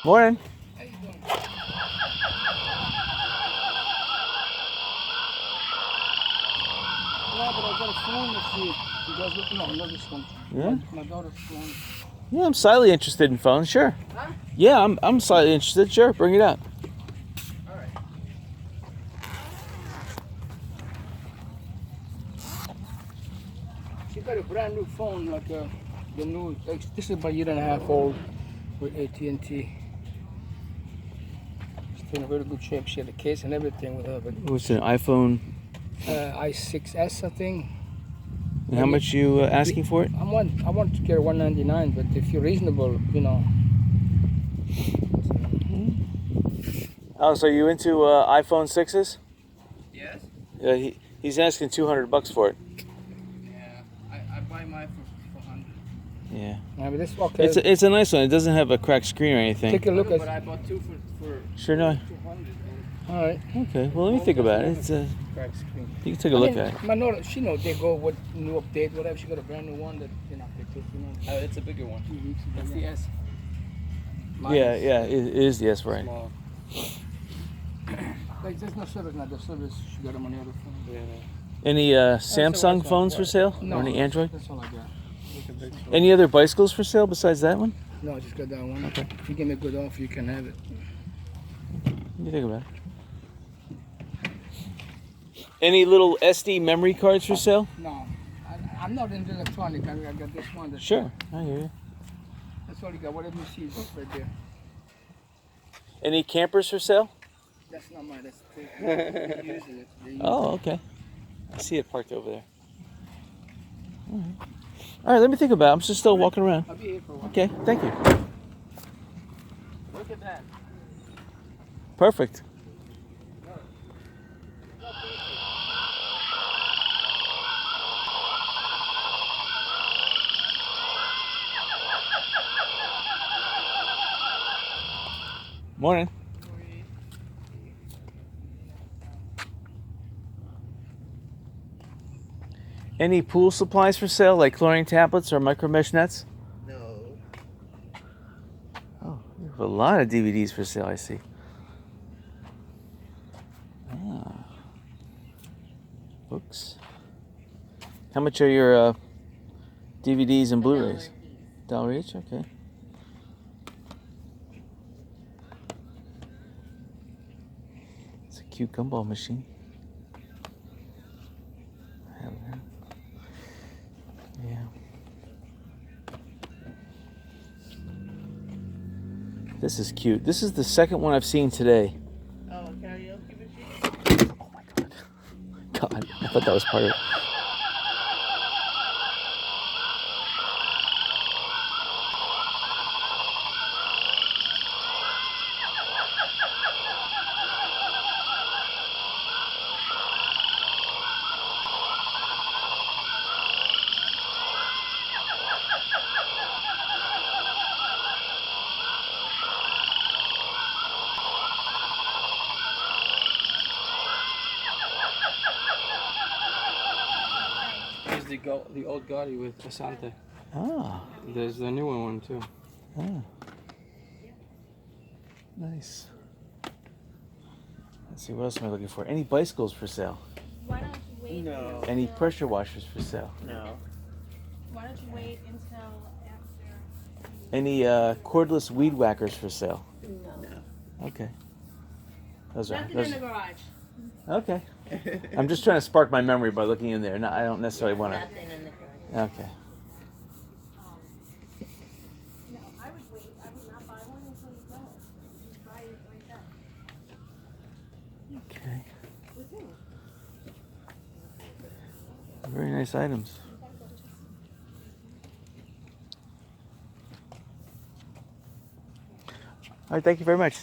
Morning. How you doing? Yeah, but I got a phone to see. You guys look? No, not this one. Yeah. My daughter's phone. Yeah, I'm slightly interested in phones. Sure. Huh? Yeah, I'm slightly interested. Sure, bring it up. All right. She got a brand new phone, like the new. Like, this is about a year and a half old, with AT&T. She's in very good shape. She had a case and everything with her, but What's an iPhone? i6s, I think. And how much you asking for it? I want to get a 199, but if you're reasonable, you know. Oh, so you into iPhone 6s? Yes. Yeah, he's asking $200 for it. Yeah, I buy mine for 100. Yeah. Yeah, but this okay. It's a nice one. It doesn't have a cracked screen or anything. Take a look at. But I bought two for Sure, no. 200. All right. Okay. Well, let me think about it. It's Crack screen. you can take a look at it. My daughter, she know they go with new update, whatever. She got a brand new one that they took, It's a bigger one. 2 weeks ago. That's the S. Yeah, yeah. It is the S, right? Small. Like, there's no service now. The service, she got them on the other phone. Yeah. Any Samsung phones for sale? No, Or any Android? That's all I got. Any other bicycles for sale besides that one? No, I just got that one. Okay. If you give me a good offer, you can have it. Let me think about it. Any little SD memory cards for sale? No, I'm not into electronic. I got this one. That's Sure, I hear you. That's all you got. Whatever you see is right there. Any campers for sale? That's not mine. That's they're using it. They're using Oh, okay. I see it parked over there. All right, let me think about it. I'm just still walking around. I'll be here for a while. Okay, thank you. Look at that. Perfect. Morning. Any pool supplies for sale, like chlorine tablets or micro mesh nets? No. Oh, you have a lot of DVDs for sale, I see. Ah. Books. How much are your DVDs and Blu-rays? $1 each? Okay. It's a cute gumball machine. I have that. Yeah. This is cute. This is the second one I've seen today. Oh, a karaoke machine? Oh my god. God, I thought that was part of it. Here's the old Gotti with Asante. Ah. There's the newer one too. Ah. Nice. Let's see, what else am I looking for? Any bicycles for sale? Why don't you wait? No. Any pressure washers for sale? No. Why don't you wait until after? Any cordless weed whackers for sale? No. Okay. Those are Nothing those. in the garage. Okay. I'm just trying to spark my memory by looking in there. No, I don't necessarily want to. Nothing in the garage. Okay. No, I would wait. I would not buy one until you go. You buy it like that. Okay. With who? Very nice items. All right. Thank you very much.